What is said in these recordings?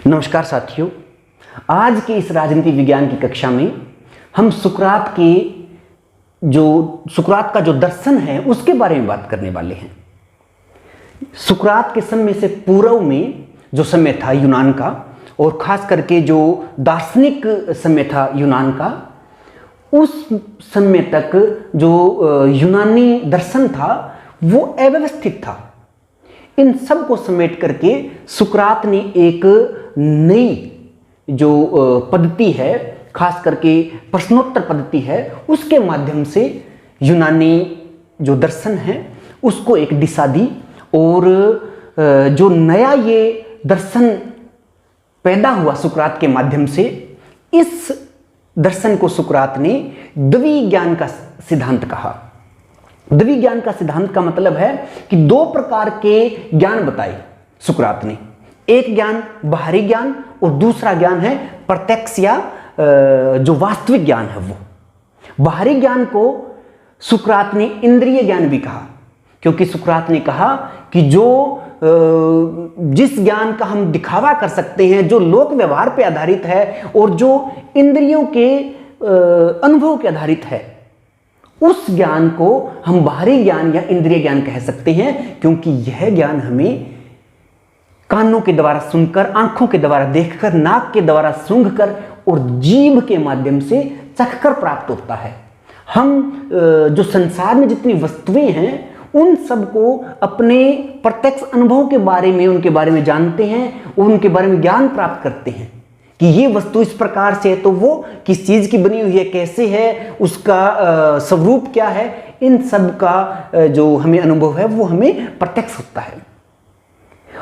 नमस्कार साथियों, आज के इस राजनीति विज्ञान की कक्षा में हम सुकरात का जो दर्शन है उसके बारे में बात करने वाले हैं। सुकरात के समय से पूर्व में जो समय था यूनान का, और खास करके जो दार्शनिक समय था यूनान का, उस समय तक जो यूनानी दर्शन था वो अव्यवस्थित था। इन सब को समेट करके सुकरात ने एक नई जो पद्धति है, खास करके प्रश्नोत्तर पद्धति है, उसके माध्यम से यूनानी जो दर्शन है उसको एक दिशा दी। और जो नया ये दर्शन पैदा हुआ सुकरात के माध्यम से, इस दर्शन को सुकरात ने द्विज्ञान का सिद्धांत कहा। द्विज्ञान का सिद्धांत का मतलब है कि दो प्रकार के ज्ञान बताए सुकरात ने। एक ज्ञान बाहरी ज्ञान और दूसरा ज्ञान है प्रत्यक्ष या जो वास्तविक ज्ञान है वो। बाहरी ज्ञान को सुकरात ने इंद्रिय ज्ञान भी कहा, क्योंकि सुकरात ने कहा कि जो जिस ज्ञान का हम दिखावा कर सकते हैं, जो लोक व्यवहार पे आधारित है और जो इंद्रियों के अनुभव के आधारित है, उस ज्ञान को हम बाहरी ज्ञान या इंद्रिय ज्ञान कह सकते हैं, क्योंकि यह ज्ञान हमें कानों के द्वारा सुनकर, आंखों के द्वारा देखकर, नाक के द्वारा सूंघकर और जीभ के माध्यम से चखकर प्राप्त होता है। हम जो संसार में जितनी वस्तुएं हैं उन सबको अपने प्रत्यक्ष अनुभव के बारे में, उनके बारे में जानते हैं और उनके बारे में ज्ञान प्राप्त करते हैं कि ये वस्तु इस प्रकार से है, तो वो किस चीज की बनी हुई है, कैसे है, उसका स्वरूप क्या है, इन सब का जो हमें अनुभव है वो हमें प्रत्यक्ष होता है।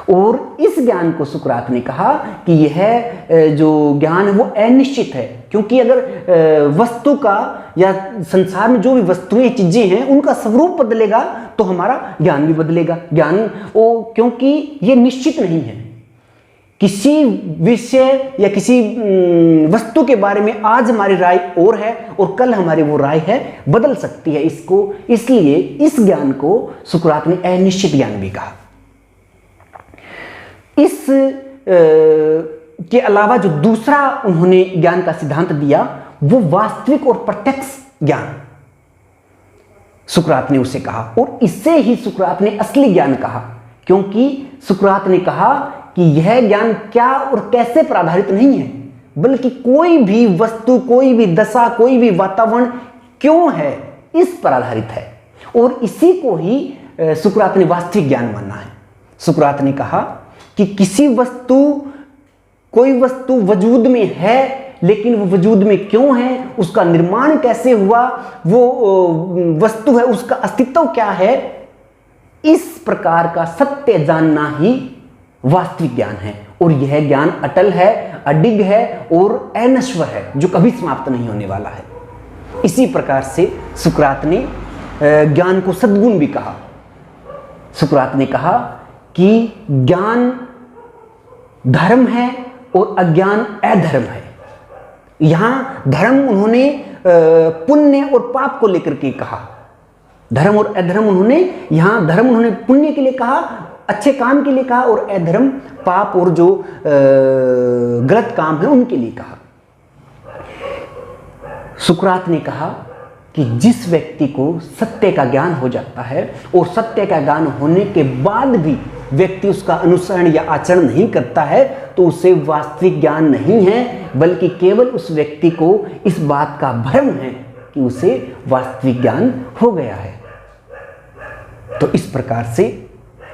और इस ज्ञान को सुकरात ने कहा कि यह जो ज्ञान है वो अनिश्चित है, क्योंकि अगर वस्तु का या संसार में जो भी वस्तुएं चीजें हैं उनका स्वरूप बदलेगा तो हमारा ज्ञान भी बदलेगा। ज्ञान क्योंकि ये निश्चित नहीं है। किसी विषय या किसी वस्तु के बारे में आज हमारी राय और है और कल हमारी वो राय है बदल सकती है इसको, इसलिए इस ज्ञान को सुकरात ने अनिश्चित ज्ञान भी कहा। इस के अलावा जो दूसरा उन्होंने ज्ञान का सिद्धांत दिया वो वास्तविक और प्रत्यक्ष ज्ञान सुकरात ने उसे कहा, और इससे ही सुकरात ने असली ज्ञान कहा, क्योंकि सुकरात ने कहा कि यह ज्ञान क्या और कैसे पर आधारित नहीं है, बल्कि कोई भी वस्तु, कोई भी दशा, कोई भी वातावरण क्यों है इस पर आधारित है। और इसी को ही सुकरात ने वास्तविक ज्ञान माना है। सुकरात ने कहा कि कोई वस्तु वजूद में है, लेकिन वो वजूद में क्यों है, उसका निर्माण कैसे हुआ, वो वस्तु है उसका अस्तित्व क्या है, इस प्रकार का सत्य जानना ही वास्तविक ज्ञान है। और यह ज्ञान अटल है, अडिग है और अनश्वर है, जो कभी समाप्त नहीं होने वाला है। इसी प्रकार से सुकरात ने ज्ञान को सद्गुण भी कहा। सुकरात ने कहा कि ज्ञान धर्म है और अज्ञान अधर्म है। यहां धर्म उन्होंने पुण्य और पाप को लेकर के कहा। धर्म और अधर्म उन्होंने पुण्य के लिए कहा, अच्छे काम के लिए कहा, और अधर्म पाप और जो गलत काम है उनके लिए कहा। सुकरात ने कहा कि जिस व्यक्ति को सत्य का ज्ञान हो जाता है और सत्य का ज्ञान होने के बाद भी व्यक्ति उसका अनुसरण या आचरण नहीं करता है, तो उसे वास्तविक ज्ञान नहीं है, बल्कि केवल उस व्यक्ति को इस बात का भ्रम है कि उसे वास्तविक ज्ञान हो गया है। तो इस प्रकार से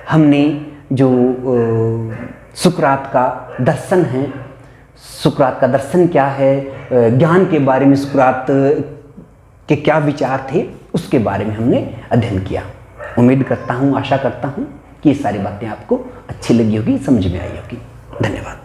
हमने जो सुकरात का दर्शन है, सुकरात का दर्शन क्या है, ज्ञान के बारे में सुकरात के क्या विचार थे, उसके बारे में हमने अध्ययन किया। उम्मीद करता हूँ, आशा करता हूँ कि ये सारी बातें आपको अच्छी लगी होगी, समझ में आई होगी। धन्यवाद।